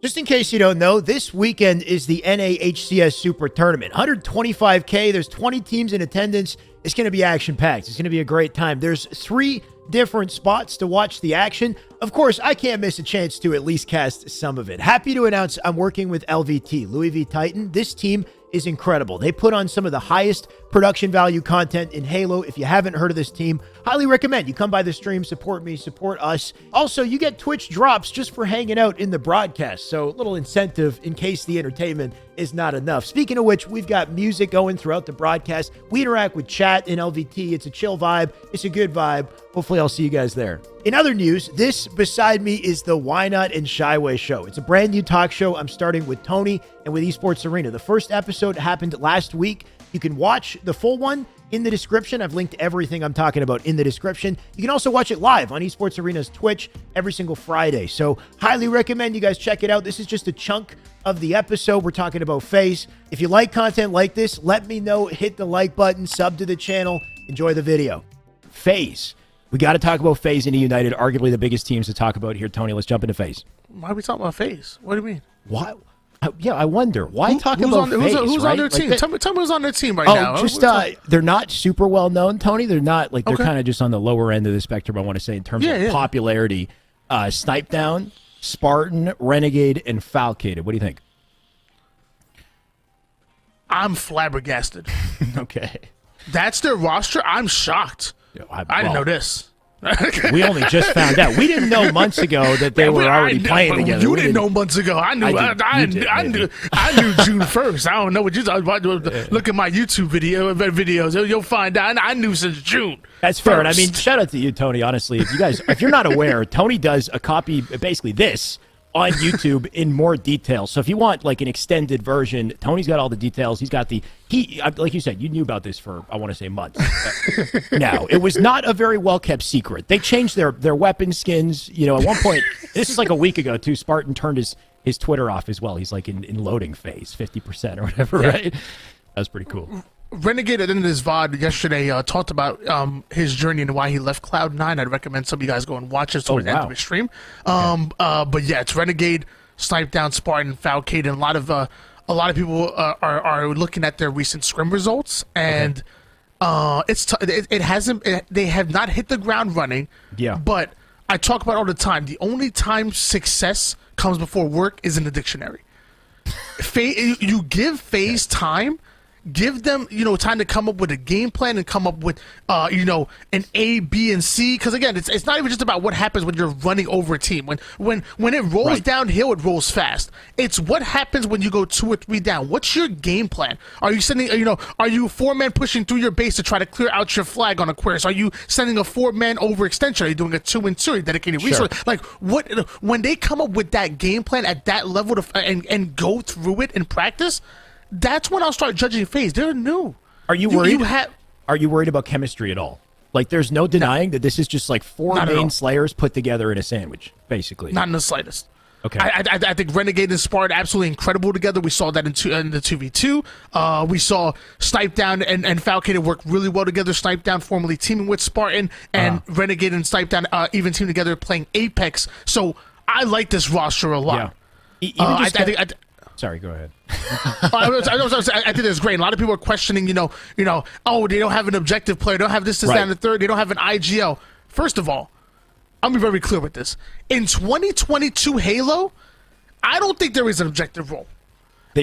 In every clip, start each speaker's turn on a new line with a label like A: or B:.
A: Just in case you don't know, this weekend is the NA HCS SUPER tournament. 125K, there's 20 teams in attendance. It's going to be action-packed. It's going to be a great time. There's 3 different spots to watch the action. Of course, I can't miss a chance to at least cast some of it. Happy to announce I'm working with LVT, Louis V Titan. This team is incredible. They put on some of the highest production value content in Halo. If you haven't heard of this team, highly recommend you come by the stream, support me, support us. Also, you get Twitch drops just for hanging out in the broadcast. So a little incentive in case the entertainment is not enough. Speaking of which, we've got music going throughout the broadcast. We interact with chat in LVT. It's a chill vibe. It's a good vibe. Hopefully I'll see you guys there. In other news, this beside me is the YNOT SHYWAY show. It's a brand new talk show I'm starting with Tony and with Esports Arena. The first episode happened last week. You can watch the full one in the description. I've linked everything I'm talking about in the description. You can also watch it live on Esports Arena's Twitch every single Friday. So highly recommend you guys check it out. This is just a chunk of the episode. We're talking about FaZe. If you like content like this, let me know. Hit the like button, sub to the channel. Enjoy the video. FaZe. We got to talk about FaZe and United, arguably the biggest teams to talk about here. Tony, let's jump into FaZe.
B: Why are we talking about FaZe? What do you mean?
A: Why? Yeah, I wonder. Why talk about FaZe,
B: who's
A: right?
B: on their team?
A: Like
B: Tell me who's on their team right now.
A: Just they're not super well known, Tony. They're not like they're kind of just on the lower end of the spectrum. I want to say in terms of popularity. Snipe Down, Spartan, Renegade, and Falcated. What do you think?
B: I'm flabbergasted.
A: Okay,
B: that's their roster. I'm shocked. I didn't know this.
A: We only just found out. We didn't know months ago that they were already playing together.
B: You didn't know months ago. I knew. I knew June 1st. I don't know what you talking about. Look at my YouTube videos. You'll find out. I knew since June.
A: That's fair. And I mean, shout out to you, Tony. Honestly, if you're not aware, Tony does a copy, basically this, on YouTube in more detail. So if you want like an extended version, Tony's got all the details. He's got like you said, you knew about this for, I want to say, months. Now, it was not a very well-kept secret. They changed their weapon skins. You know, at one point, this is like a week ago, too, Spartan turned his Twitter off as well. He's like in loading phase, 50% or whatever, right? That was pretty cool.
B: Renegade at the end of his VOD yesterday talked about his journey and why he left Cloud9. I'd recommend some of you guys go and watch it towards the end of his stream. But yeah, it's Renegade, Snipe Down, Spartan, Falcade, and a lot of people are looking at their recent scrim results, and they have not hit the ground running. Yeah. But I talk about it all the time. The only time success comes before work is in the dictionary. You give FaZe time. Give them, time to come up with a game plan and come up with, an A, B, and C. Because again, it's not even just about what happens when you're running over a team. When it rolls downhill, it rolls fast. It's what happens when you go 2 or 3 down. What's your game plan? Are you sending, are you 4-man pushing through your base to try to clear out your flag on Aquarius? Are you sending a 4-man overextension? Are you doing a 2-and-2? Dedicated resource? Like when they come up with that game plan at that level and go through it in practice. That's when I'll start judging FaZe. They're new.
A: Are you worried? Are you worried about chemistry at all? Like, there's no denying that this is just like 4 main slayers put together in a sandwich, basically.
B: Not in the slightest.
A: Okay.
B: I think Renegade and Spartan absolutely incredible together. We saw that in the 2v2. We saw Snipe Down and Falcated work really well together. Snipe Down formerly teaming with Spartan, and Renegade and Snipe Down even team together playing Apex. So I like this roster a lot.
A: Yeah. Sorry, go ahead.
B: I think that's great. A lot of people are questioning, oh, they don't have an objective player. They don't have this, that, and the third. They don't have an IGL. First of all, I'm going to be very clear with this. In 2022 Halo, I don't think there is an objective role.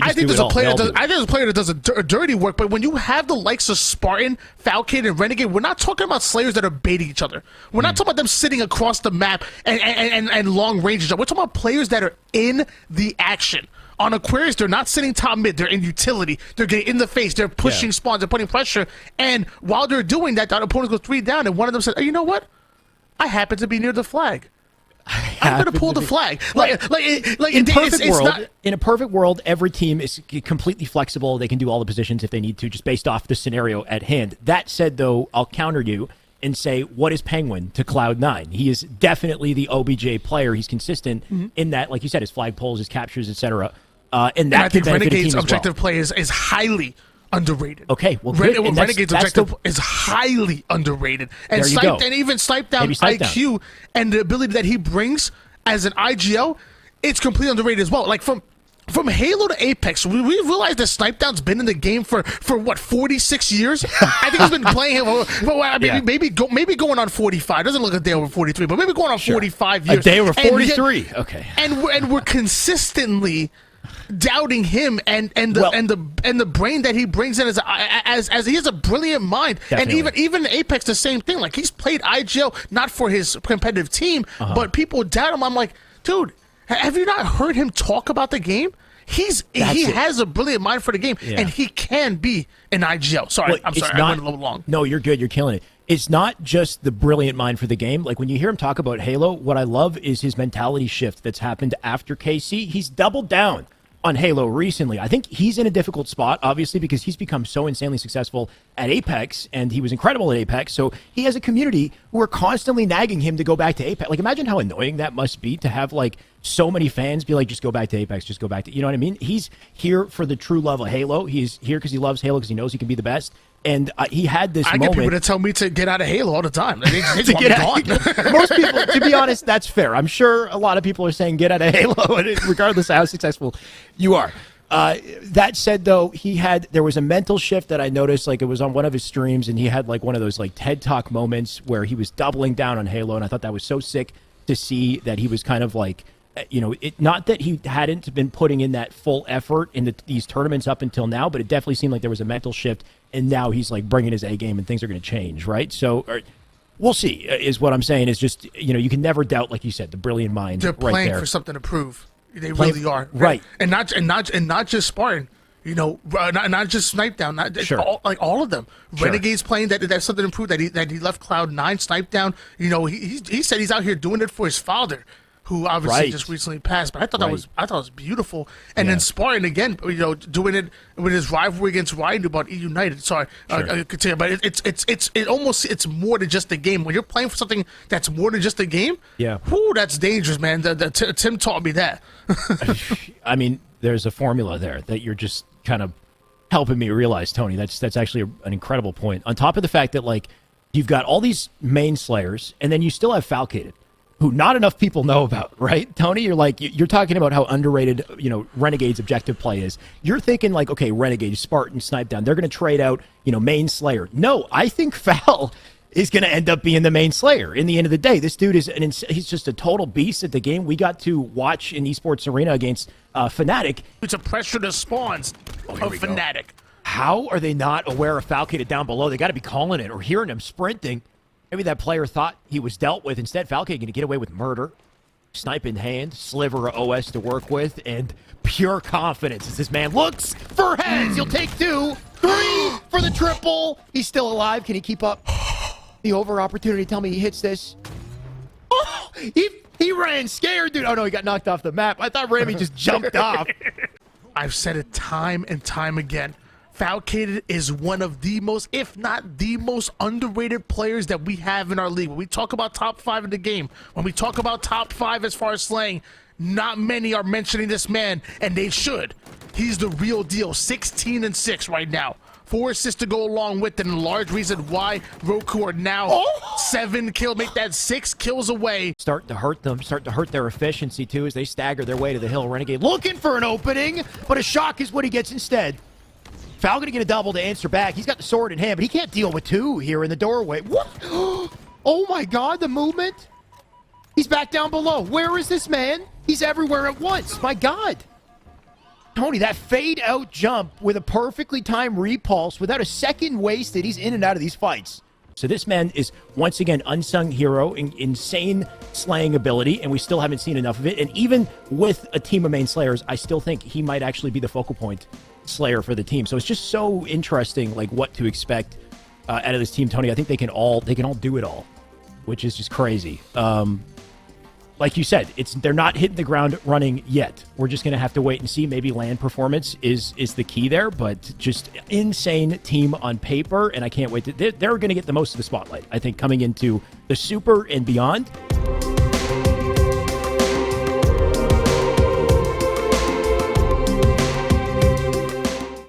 B: I think there's a player that does a dirty work, but when you have the likes of Spartan, Falcade, and Renegade, we're not talking about slayers that are baiting each other. We're not talking about them sitting across the map and long range. We're talking about players that are in the action. On Aquarius, they're not sitting top mid. They're in utility. They're getting in the face. They're pushing spawns. They're putting pressure. And while they're doing that, the opponents go 3 down, and one of them says, "Oh, you know what? I happen to be near the flag. I'm going to pull the flag."
A: In a perfect world, every team is completely flexible. They can do all the positions if they need to, just based off the scenario at hand. That said, though, I'll counter you and say, what is Penguin to Cloud9? He is definitely the OBJ player. He's consistent in that, like you said, his flag pulls, his captures, etc. And I think
B: Renegade's objective play is highly underrated.
A: Okay, well,
B: Renegade's objective is highly underrated. And even Snipe Down IQ and the ability that he brings as an IGL it's completely underrated as well. Like from Halo to Apex, we realized that Snipedown's been in the game for what, 46 years? I think he's been playing Halo. Maybe going on 45. Doesn't look a day over 43, but maybe going on 45 years.
A: A day over 43. Okay.
B: And we're consistently doubting him and the brain that he brings in as he has a brilliant mind. Definitely. And even Apex, the same thing. Like, he's played IGL not for his competitive team, but people doubt him. I'm like, dude, have you not heard him talk about the game? He has a brilliant mind for the game, and he can be an IGL. Sorry, I'm sorry, I went a little long.
A: No, you're good. You're killing it. It's not just the brilliant mind for the game. Like, when you hear him talk about Halo, what I love is his mentality shift that's happened after KC. He's doubled down on Halo recently. I think he's in a difficult spot, obviously, because he's become so insanely successful at Apex, and he was incredible at Apex. So he has a community who are constantly nagging him to go back to Apex. Like, imagine how annoying that must be to have, like, so many fans be like, just go back to Apex, just go back to, you know what I mean? He's here for the true love of Halo. He's here because he loves Halo, because he knows he can be the best. And he had this moment.
B: I get people to tell me to get out of Halo all the time. They just want me gone.
A: Most people, to be honest, that's fair. I'm sure a lot of people are saying get out of Halo, regardless of how successful you are. That said, though, there was a mental shift that I noticed. Like, it was on one of his streams, and he had like one of those like TED Talk moments where he was doubling down on Halo, and I thought that was so sick to see that he was kind of like, you know, not that he hadn't been putting in that full effort in these tournaments up until now, but it definitely seemed like there was a mental shift, and now he's like bringing his A game, and things are going to change, right? So we'll see. Is what I'm saying. Is just, you know, you can never doubt, like you said, the brilliant mind.
B: They're
A: right
B: playing
A: there
B: for something to prove. They really are,
A: right?
B: And not just Spartan. You know, not just Snipedown,
A: sure.
B: all of them. Sure. Renegade's playing that's something to prove that he left Cloud9. Snipedown, you know, he said he's out here doing it for his father, who obviously just recently passed. But I thought it was beautiful. And then Spartan again, you know, doing it with his rivalry against Ryan about United. Sorry, continue. But it's more than just a game. When you're playing for something that's more than just a game, whoo, that's dangerous, man. Tim taught me that.
A: I mean, there's a formula there that you're just kind of helping me realize, Tony. That's actually an incredible point. On top of the fact that, like, you've got all these main slayers, and then you still have Falcated, who not enough people know about, right? Tony, you're talking about how underrated, you know, Renegade's objective play is. You're thinking like, okay, Renegade, Spartan, Snipedown, they're going to trade out, you know, main slayer. No, I think Fal is going to end up being the main slayer in the end of the day. This dude is he's just a total beast at the game. We got to watch in Esports Arena against Fnatic.
B: It's a pressure to spawns of Fnatic.
A: How are they not aware of Falcated down below? They got to be calling it or hearing him sprinting. Maybe that player thought he was dealt with. Instead, Falcated going to get away with murder. Snipe in hand, sliver of OS to work with, and pure confidence as this man looks for heads. He'll take 2, 3 for the triple. He's still alive. Can he keep up the over opportunity? Tell me he hits this. Oh, he ran scared, dude. Oh, no, he got knocked off the map. I thought Rami just jumped off.
B: I've said it time and time again. Falcated is one of the most, if not the most underrated players that we have in our league. When we talk about top 5 in the game, when we talk about top 5 as far as slaying, not many are mentioning this man, and they should. He's the real deal. 16-6 right now. 4 assists to go along with it, and a large reason why Roku are now 7 kills, make that 6 kills away.
A: Starting to hurt them, starting to hurt their efficiency too as they stagger their way to the hill. Renegade looking for an opening, but a shock is what he gets instead. Fal gonna get a double to answer back. He's got the sword in hand, but he can't deal with 2 here in the doorway. What? Oh my God, the movement. He's back down below. Where is this man? He's everywhere at once. My God. Tony, that fade out jump with a perfectly timed repulse without a second wasted. He's in and out of these fights. So this man is once again unsung hero, insane slaying ability, and we still haven't seen enough of it. And even with a team of main slayers, I still think he might actually be the focal point slayer for the team. So it's just so interesting, like, what to expect out of this team, Tony. I think they can all do it all, which is just crazy. Like you said, they're not hitting the ground running yet. We're just going to have to wait and see. Maybe land performance is the key there, but just insane team on paper, and I can't wait. They're going to get the most of the spotlight, I think, coming into the Super and beyond.